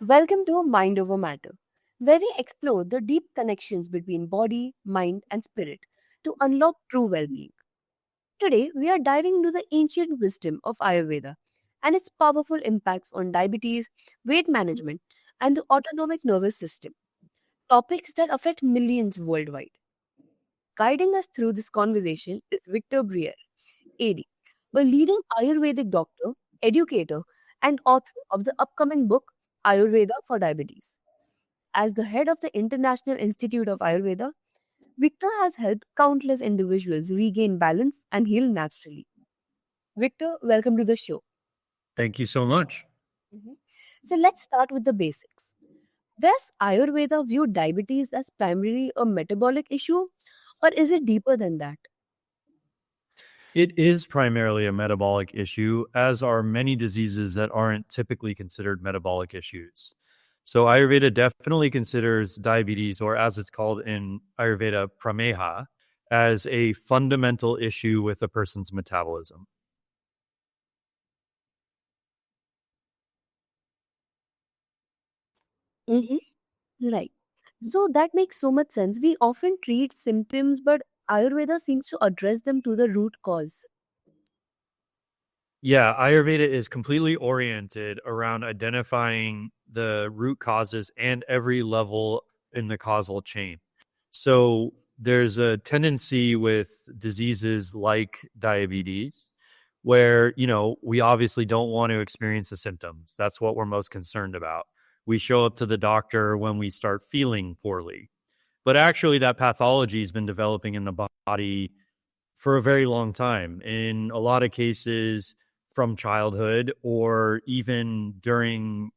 Welcome to Mind Over Matter, where we explore the deep connections between body, mind, and spirit to unlock true well being. Today, we are diving into the ancient wisdom of Ayurveda and its powerful impacts on diabetes, weight management, and the autonomic nervous system, topics that affect millions worldwide. Guiding us through this conversation is Victor Briere, AD, a leading Ayurvedic doctor, educator, and author of the upcoming book Ayurveda for Diabetes. As the head of the International Institute of Ayurveda, Victor has helped countless individuals regain balance and heal naturally. Victor, welcome to the show. Thank you so much. Mhm. So let's start with the basics. Does Ayurveda view diabetes as primarily a metabolic issue, or is it deeper than that? It is primarily a metabolic issue, as are many diseases that aren't typically considered metabolic issues. So Ayurveda definitely considers diabetes, or as it's called in Ayurveda, prameha, as a fundamental issue with a person's metabolism. Hmm. Right. So that makes so much sense. We often treat symptoms, but Ayurveda seems to address them to the root cause. Yeah, Ayurveda is completely oriented around identifying the root causes and every level in the causal chain. So there's a tendency with diseases like diabetes where, we obviously don't want to experience the symptoms. That's what we're most concerned about. We show up to the doctor when we start feeling poorly. But actually, that pathology has been developing in the body for a very long time. In a lot of cases, from childhood or even during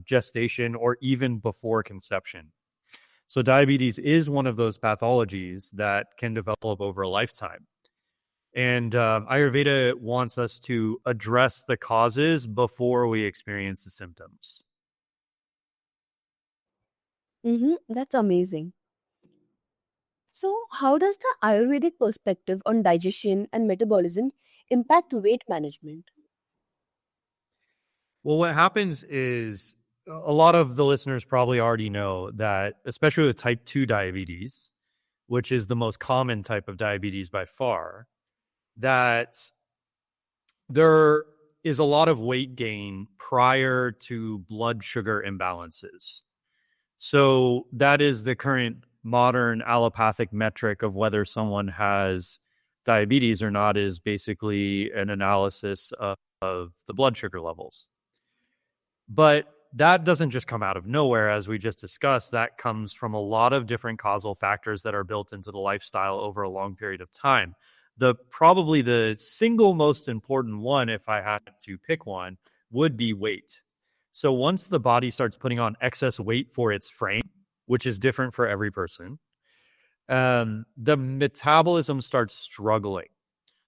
gestation or even before conception. So diabetes is one of those pathologies that can develop over a lifetime. And Ayurveda wants us to address the causes before we experience the symptoms. That's amazing. So, how does the Ayurvedic perspective on digestion and metabolism impact weight management? Well, what happens is a lot of the listeners probably already know that, especially with type 2 diabetes, which is the most common type of diabetes by far, that there is a lot of weight gain prior to blood sugar imbalances. So that is the current modern allopathic metric of whether someone has diabetes or not, is basically an analysis of the blood sugar levels. But that doesn't just come out of nowhere, as we just discussed. That comes from a lot of different causal factors that are built into the lifestyle over a long period of time. Probably the single most important one, if I had to pick one, would be weight. So once the body starts putting on excess weight for its frame, which is different for every person, the metabolism starts struggling.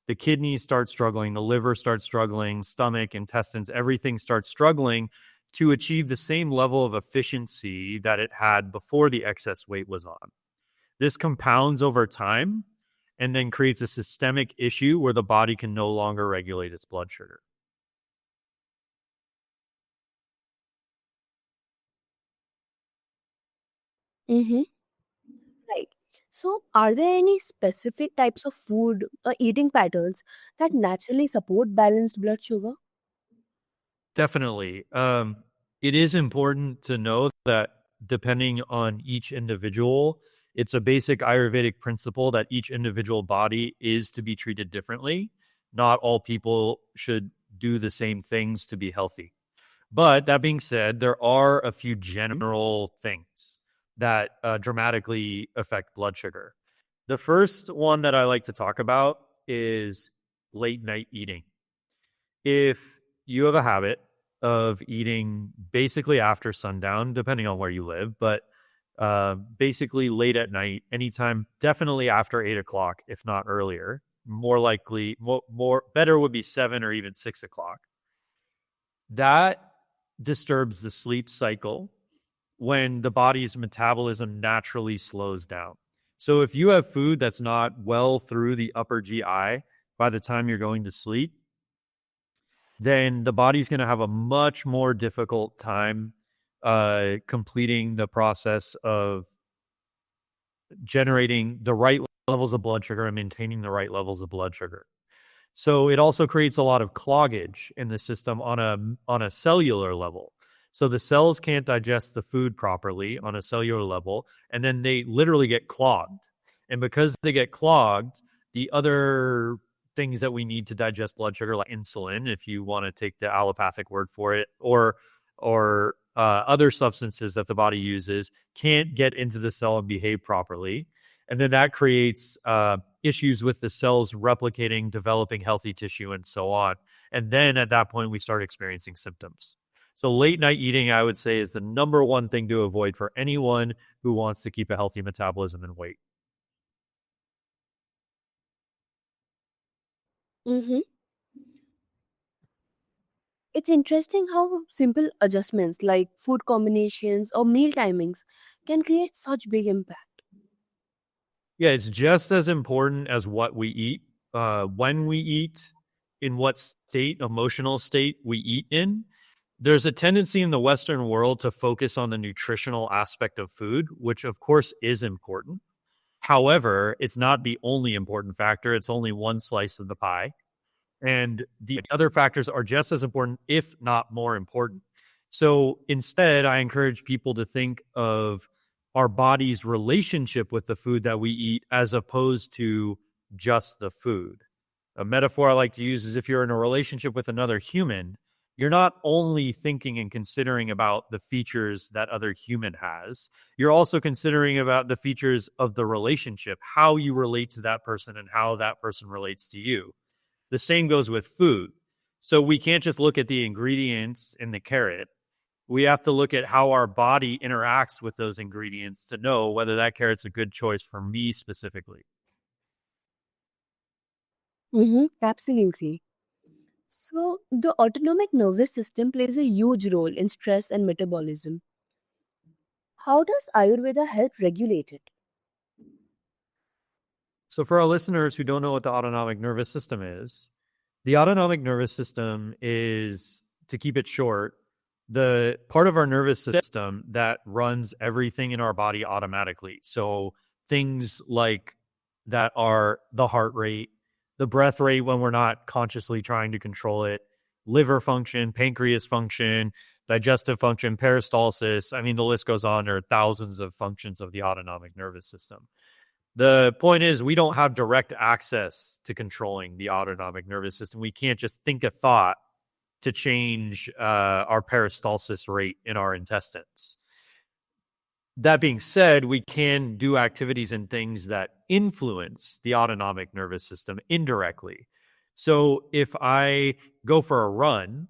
The kidneys start struggling, the liver starts struggling, stomach, intestines, everything starts struggling to achieve the same level of efficiency that it had before the excess weight was on. This compounds over time and then creates a systemic issue where the body can no longer regulate its blood sugar. Mm-hmm. Right. So, are there any specific types of food or eating patterns that naturally support balanced blood sugar? Definitely. It is important to know that depending on each individual, it's a basic Ayurvedic principle that each individual body is to be treated differently. Not all people should do the same things to be healthy. But that being said, there are a few general things that dramatically affect blood sugar. The first one that I like to talk about is late night eating. If you have a habit of eating basically after sundown, depending on where you live, but basically late at night, anytime, definitely after 8 o'clock, if not earlier, more likely, more better would be 7 or even 6 o'clock. That disturbs the sleep cycle when the body's metabolism naturally slows down. So if you have food that's not well through the upper GI by the time you're going to sleep, then the body's going to have a much more difficult time completing the process of generating the right levels of blood sugar and maintaining the right levels of blood sugar. So it also creates a lot of cloggage in the system on a cellular level. So the cells can't digest the food properly on a cellular level, and then they literally get clogged. And because they get clogged, the other things that we need to digest blood sugar, like insulin, if you want to take the allopathic word for it, or other substances that the body uses, can't get into the cell and behave properly. And then that creates issues with the cells replicating, developing healthy tissue, and so on. And then at that point, we start experiencing symptoms. So late night eating, I would say, is the number one thing to avoid for anyone who wants to keep a healthy metabolism and weight. Mm-hmm. It's interesting how simple adjustments like food combinations or meal timings can create such big impact. Yeah, it's just as important as what we eat, when we eat, in what state, emotional state we eat in. There's a tendency in the Western world to focus on the nutritional aspect of food, which of course is important. However, it's not the only important factor. It's only one slice of the pie. And the other factors are just as important, if not more important. So instead, I encourage people to think of our body's relationship with the food that we eat as opposed to just the food. A metaphor I like to use is if you're in a relationship with another human, you're not only thinking and considering about the features that other human has, you're also considering about the features of the relationship, how you relate to that person and how that person relates to you. The same goes with food. So we can't just look at the ingredients in the carrot. We have to look at how our body interacts with those ingredients to know whether that carrot's a good choice for me specifically. Mm-hmm. Absolutely. So, the autonomic nervous system plays a huge role in stress and metabolism. How does Ayurveda help regulate it? So, for our listeners who don't know what the autonomic nervous system is, the autonomic nervous system is, to keep it short, the part of our nervous system that runs everything in our body automatically. So, things like that are the heart rate, the breath rate when we're not consciously trying to control it, liver function, pancreas function, digestive function, peristalsis. I mean, the list goes on. There are thousands of functions of the autonomic nervous system. The point is, we don't have direct access to controlling the autonomic nervous system. We can't just think a thought to change our peristalsis rate in our intestines. That being said, we can do activities and things that influence the autonomic nervous system indirectly. So if I go for a run,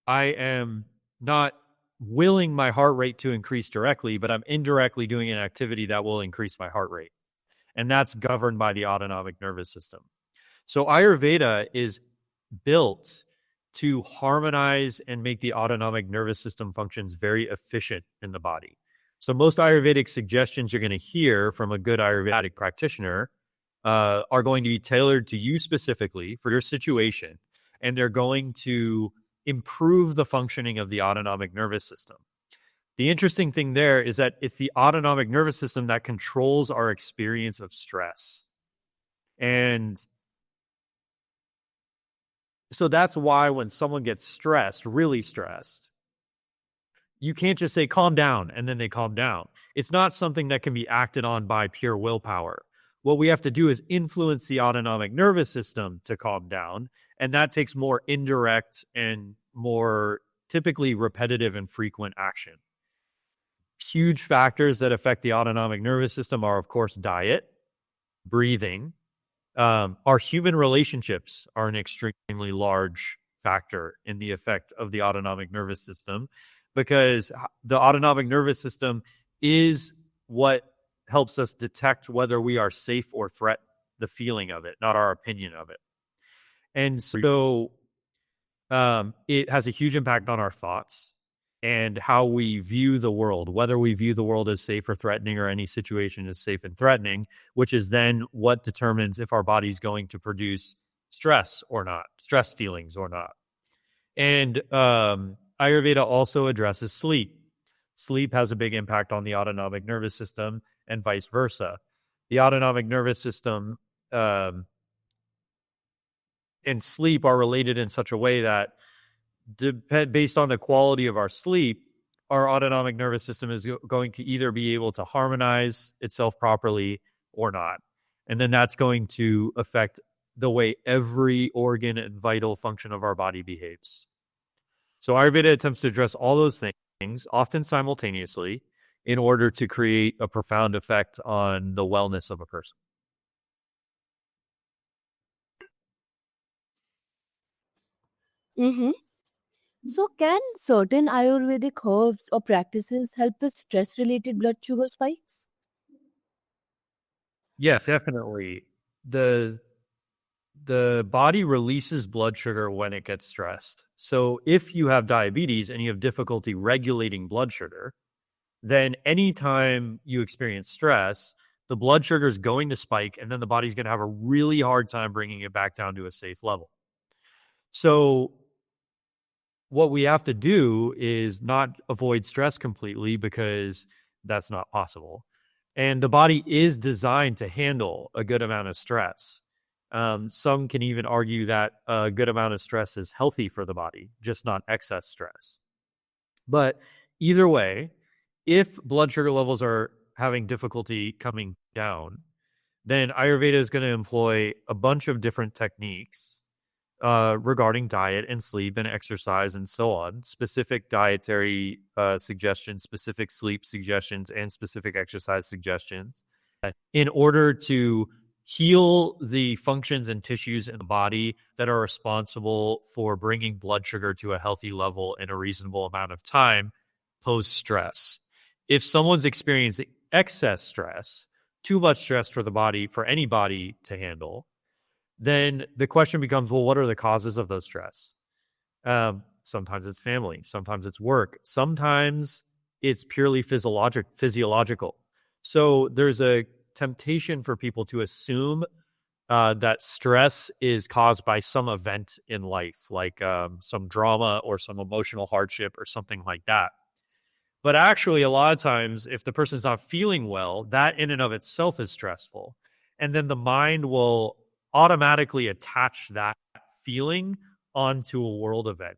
I am not willing my heart rate to increase directly, but I'm indirectly doing an activity that will increase my heart rate. And that's governed by the autonomic nervous system. So Ayurveda is built to harmonize and make the autonomic nervous system functions very efficient in the body. So most Ayurvedic suggestions you're going to hear from a good Ayurvedic practitioner are going to be tailored to you specifically for your situation, and they're going to improve the functioning of the autonomic nervous system. The interesting thing there is that it's the autonomic nervous system that controls our experience of stress. And so that's why when someone gets stressed, really stressed, you can't just say, calm down, and then they calm down. It's not something that can be acted on by pure willpower. What we have to do is influence the autonomic nervous system to calm down. And that takes more indirect and more typically repetitive and frequent action. Huge factors that affect the autonomic nervous system are, of course, diet, breathing. Our human relationships are an extremely large factor in the effect of the autonomic nervous system, because the autonomic nervous system is what helps us detect whether we are safe or threat, the feeling of it, not our opinion of it. And so it has a huge impact on our thoughts and how we view the world, whether we view the world as safe or threatening, or any situation as safe and threatening, which is then what determines if our body's going to produce stress or not, stress feelings or not. And Ayurveda also addresses sleep. Sleep has a big impact on the autonomic nervous system and vice versa. The autonomic nervous system and sleep are related in such a way that based on the quality of our sleep, our autonomic nervous system is going to either be able to harmonize itself properly or not. And then that's going to affect the way every organ and vital function of our body behaves. So Ayurveda attempts to address all those things, often simultaneously, in order to create a profound effect on the wellness of a person. Mm-hmm. So, can certain Ayurvedic herbs or practices help with stress related blood sugar spikes? Yeah, definitely. The the body releases blood sugar when it gets stressed. So if you have diabetes and you have difficulty regulating blood sugar, then anytime you experience stress, the blood sugar is going to spike and then the body's going to have a really hard time bringing it back down to a safe level. So what we have to do is not avoid stress completely because that's not possible. And the body is designed to handle a good amount of stress. Some can even argue that a good amount of stress is healthy for the body, just not excess stress. But either way, if blood sugar levels are having difficulty coming down, then Ayurveda is going to employ a bunch of different techniques regarding diet and sleep and exercise and so on, specific dietary suggestions, specific sleep suggestions, and specific exercise suggestions in order to heal the functions and tissues in the body that are responsible for bringing blood sugar to a healthy level in a reasonable amount of time post stress. If someone's experiencing excess stress, too much stress for the body, for any body to handle, then the question becomes, well, what are the causes of those stress? Sometimes it's family, sometimes it's work, sometimes it's purely physiological. So there's a temptation for people to assume that stress is caused by some event in life, like some drama or some emotional hardship or something like that. But actually, a lot of times, if the person's not feeling well, that in and of itself is stressful. And then the mind will automatically attach that feeling onto a world event.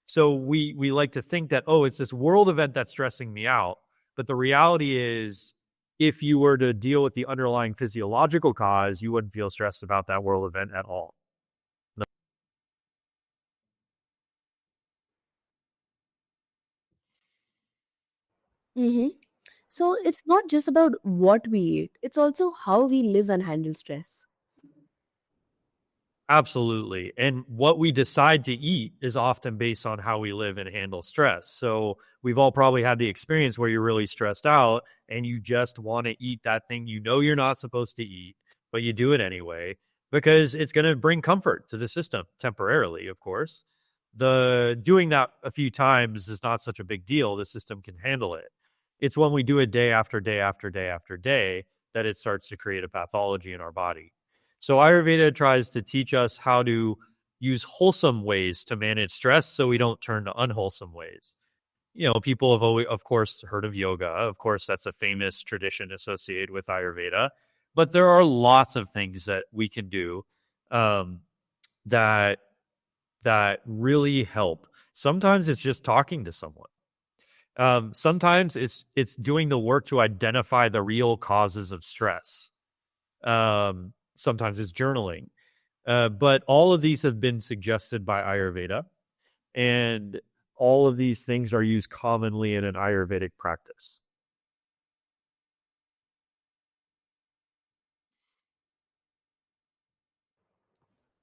So we like to think that, oh, it's this world event that's stressing me out. But the reality is, if you were to deal with the underlying physiological cause, you wouldn't feel stressed about that world event at all. Mm-hmm. So, it's not just about what we eat, it's also how we live and handle stress. Absolutely. And what we decide to eat is often based on how we live and handle stress. So we've all probably had the experience where you're really stressed out and you just want to eat that thing you know you're not supposed to eat, but you do it anyway because it's going to bring comfort to the system temporarily, of course. The doing that a few times is not such a big deal. The system can handle it. It's when we do it day after day after day after day that it starts to create a pathology in our body. So Ayurveda tries to teach us how to use wholesome ways to manage stress so we don't turn to unwholesome ways. You know, people have always, of course, heard of yoga. Of course, that's a famous tradition associated with Ayurveda. But there are lots of things that we can do um, that that really help. Sometimes it's just talking to someone. Sometimes it's doing the work to identify the real causes of stress. Sometimes it's journaling. But all of these have been suggested by Ayurveda, and all of these things are used commonly in an Ayurvedic practice.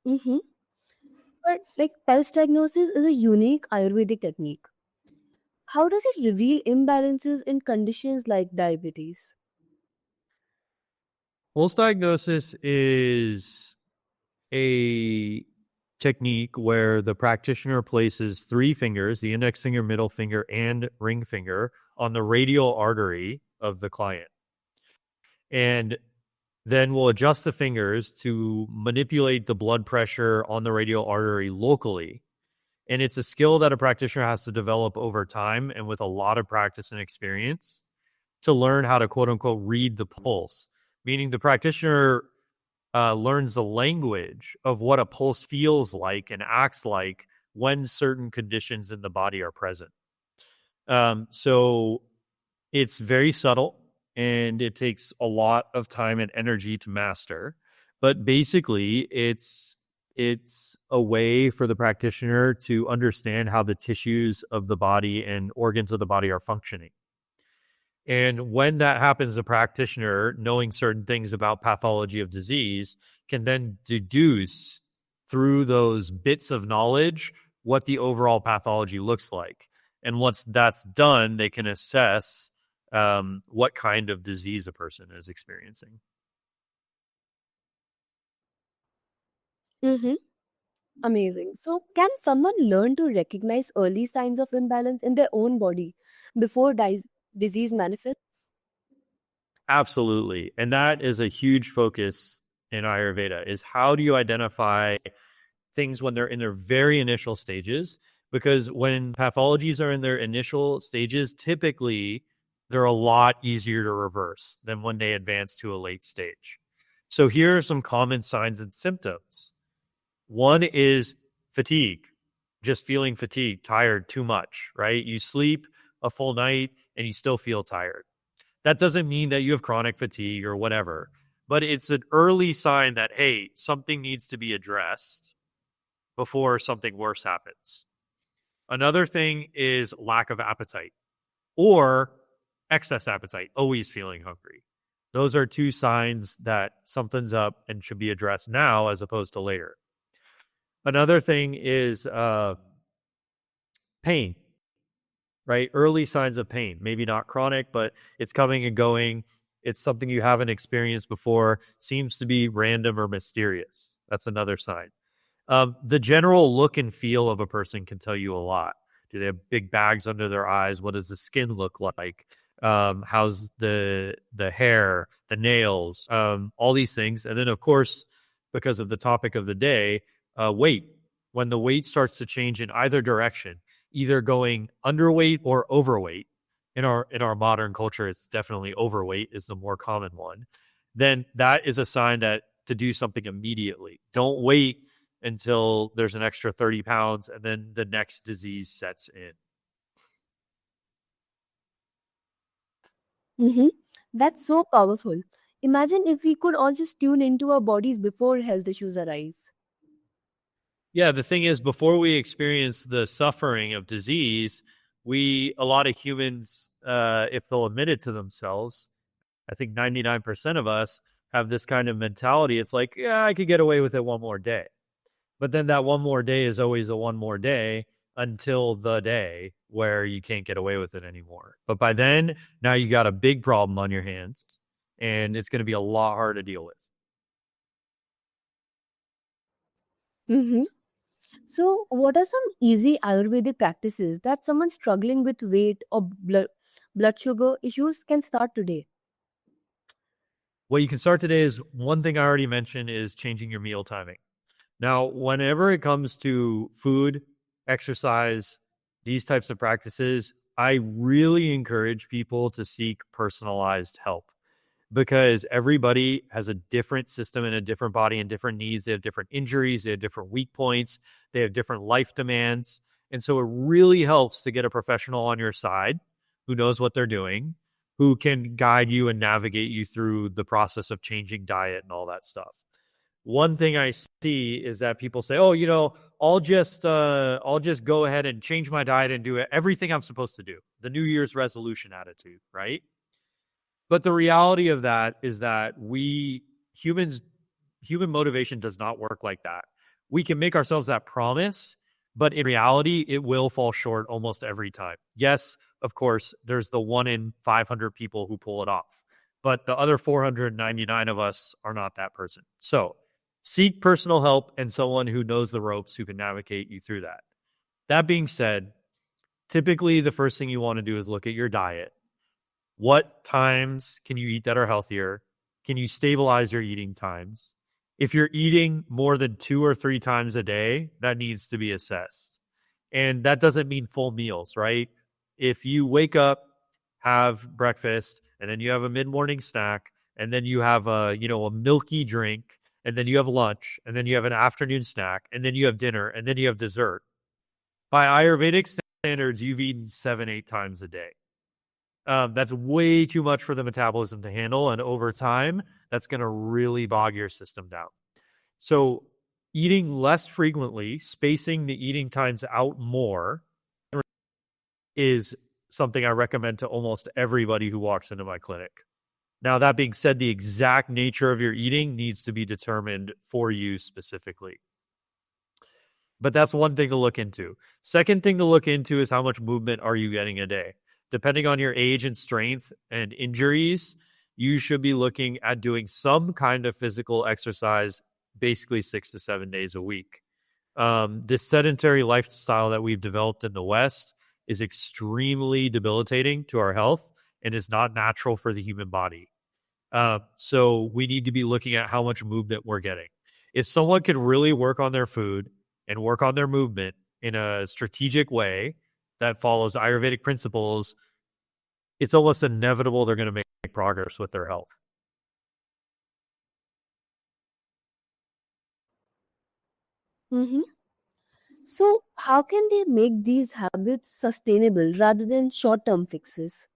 Mm-hmm. But, like, pulse diagnosis is a unique Ayurvedic technique. How does it reveal imbalances in conditions like diabetes? Pulse diagnosis is a technique where the practitioner places three fingers, the index finger, middle finger, and ring finger, on the radial artery of the client. And then we'll adjust the fingers to manipulate the blood pressure on the radial artery locally. And it's a skill that a practitioner has to develop over time and with a lot of practice and experience to learn how to quote unquote read the pulse, meaning the practitioner learns the language of what a pulse feels like and acts like when certain conditions in the body are present. So it's very subtle and it takes a lot of time and energy to master. But basically, it's a way for the practitioner to understand how the tissues of the body and organs of the body are functioning. And when that happens, a practitioner, knowing certain things about pathology of disease, can then deduce through those bits of knowledge what the overall pathology looks like. And once that's done, they can assess what kind of disease a person is experiencing. Mm-hmm. Amazing. So, can someone learn to recognize early signs of imbalance in their own body before disease manifests? Absolutely. And that is a huge focus in Ayurveda is how do you identify things when they're in their very initial stages? Because when pathologies are in their initial stages, typically they're a lot easier to reverse than when they advance to a late stage. So here are some common signs and symptoms. One is fatigue, just feeling fatigued, tired too much, right? You sleep a full night and you still feel tired. That doesn't mean that you have chronic fatigue or whatever, but it's an early sign that, hey, something needs to be addressed before something worse happens. Another thing is lack of appetite or excess appetite, always feeling hungry. Those are two signs that something's up and should be addressed now as opposed to later. Another thing is pain, right? Early signs of pain, maybe not chronic, but it's coming and going. It's something you haven't experienced before, seems to be random or mysterious. That's another sign. The general look and feel of a person can tell you a lot. Do they have big bags under their eyes? What does the skin look like? How's the hair, the nails, all these things. And then, of course, because of the topic of the day, weight. When the weight starts to change in either direction, either going underweight or overweight. In our modern culture, it's definitely overweight is the more common one. Then that is a sign that to do something immediately. Don't wait until there's an extra 30 pounds and then the next disease sets in. Mm-hmm. That's so powerful. Imagine if we could all just tune into our bodies before health issues arise. Yeah, the thing is, before we experience the suffering of disease, a lot of humans, if they'll admit it to themselves, I think 99% of us have this kind of mentality. It's like, yeah, I could get away with it one more day. But then that one more day is always a one more day until the day where you can't get away with it anymore. But by then, now you got a big problem on your hands and it's going to be a lot harder to deal with. Mm-hmm. So, what are some easy Ayurvedic practices that someone struggling with weight or blood sugar issues can start today? What you can start today is one thing I already mentioned is changing your meal timing. Now, whenever it comes to food, exercise, these types of practices, I really encourage people to seek personalized help because everybody has a different system and a different body and different needs. They have different injuries, they have different weak points, they have different life demands. And so it really helps to get a professional on your side who knows what they're doing, who can guide you and navigate you through the process of changing diet and all that stuff. One thing I see is that people say, "Oh, I'll just go ahead and change my diet and do everything I'm supposed to do." The New Year's resolution attitude, right? But the reality of that is that human motivation does not work like that. We can make ourselves that promise, but in reality, it will fall short almost every time. Yes, of course, there's the 1 in 500 people who pull it off, but the other 499 of us are not that person. So seek personal help and someone who knows the ropes who can navigate you through that. That being said, typically the first thing you want to do is look at your diet. What times can you eat that are healthier? Can you stabilize your eating times? If you're eating more than 2 or 3 times a day, that needs to be assessed. And that doesn't mean full meals, right? If you wake up, have breakfast, and then you have a mid-morning snack, and then you have a milky drink, and then you have lunch, and then you have an afternoon snack, and then you have dinner, and then you have dessert. By Ayurvedic standards, you've eaten 7, 8 times a day. That's way too much for the metabolism to handle, and over time, that's going to really bog your system down. So, eating less frequently, spacing the eating times out more, is something I recommend to almost everybody who walks into my clinic. Now, that being said, the exact nature of your eating needs to be determined for you specifically. But that's one thing to look into. Second thing to look into is how much movement are you getting a day? Depending on your age and strength and injuries, you should be looking at doing some kind of physical exercise basically 6 to 7 days a week. This sedentary lifestyle that we've developed in the West is extremely debilitating to our health and is not natural for the human body. So we need to be looking at how much movement we're getting. If someone could really work on their food and work on their movement in a strategic way that follows Ayurvedic principles, it's almost inevitable they're going to make progress with their health. Mm-hmm. So, how can they make these habits sustainable rather than short term fixes?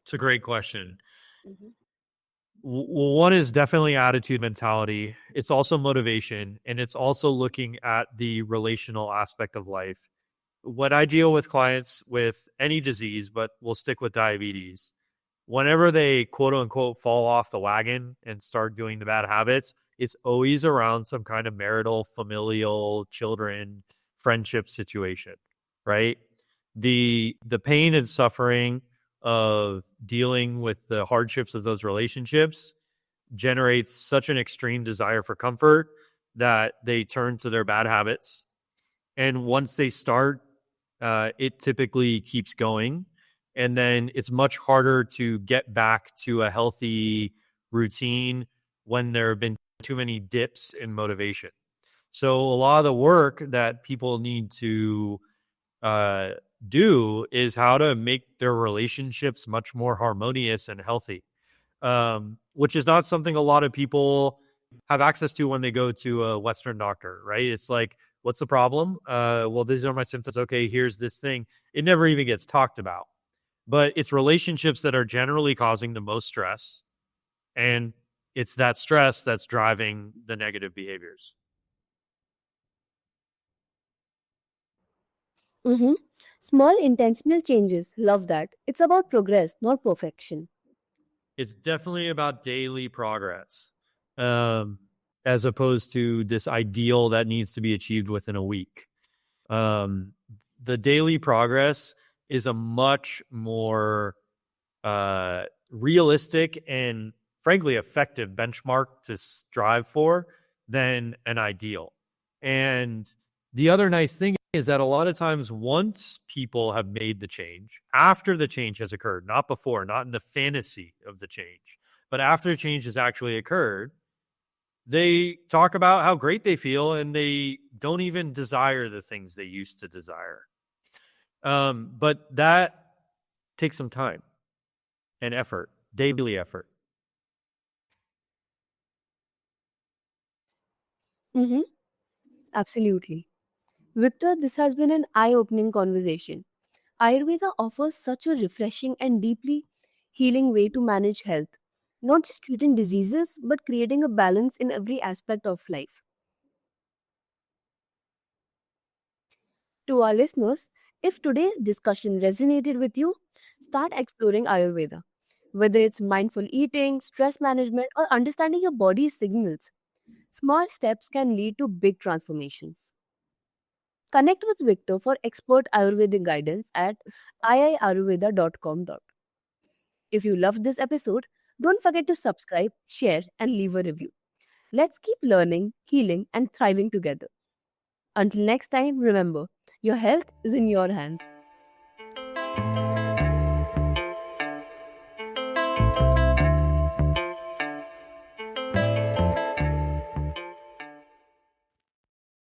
It's a great question. Mhm. One is definitely attitude mentality. It's also motivation, and it's also looking at the relational aspect of life. When I deal with clients with any disease, but we'll stick with diabetes, whenever they quote unquote fall off the wagon and start doing the bad habits, it's always around some kind of marital, familial, children, friendship situation, right? The pain and suffering of dealing with the hardships of those relationships generates such an extreme desire for comfort that they turn to their bad habits. And once they start, it typically keeps going. And then it's much harder to get back to a healthy routine when there have been too many dips in motivation. So a lot of the work that people need to uh, do is how to make their relationships much more harmonious and healthy, which is not something a lot of people have access to when they go to a Western doctor, right? It's like, what's the problem? Well, these are my symptoms. Okay, here's this thing. It never even gets talked about. But it's relationships that are generally causing the most stress. And it's that stress that's driving the negative behaviors. Mm-hmm. Small intentional changes. Love that. It's about progress, not perfection. It's definitely about daily progress, um, as opposed to this ideal that needs to be achieved within a week. Um, the daily progress is a much more realistic and frankly effective benchmark to strive for than an ideal. And the other nice thing is that a lot of times once people have made the change, after the change has occurred, not before, not in the fantasy of the change, but after the change has actually occurred, they talk about how great they feel and they don't even desire the things they used to desire. But that takes some time and effort, daily effort. Mm-hmm. Absolutely. Victor, this has been an eye opening conversation. Ayurveda offers such a refreshing and deeply healing way to manage health, not just treating diseases, but creating a balance in every aspect of life. To our listeners, if today's discussion resonated with you, start exploring Ayurveda. Whether it's mindful eating, stress management, or understanding your body's signals, small steps can lead to big transformations. Connect with Victor for expert Ayurvedic guidance at iiayurveda.com. If you loved this episode, don't forget to subscribe, share, and leave a review. Let's keep learning, healing, and thriving together. Until next time, remember, your health is in your hands.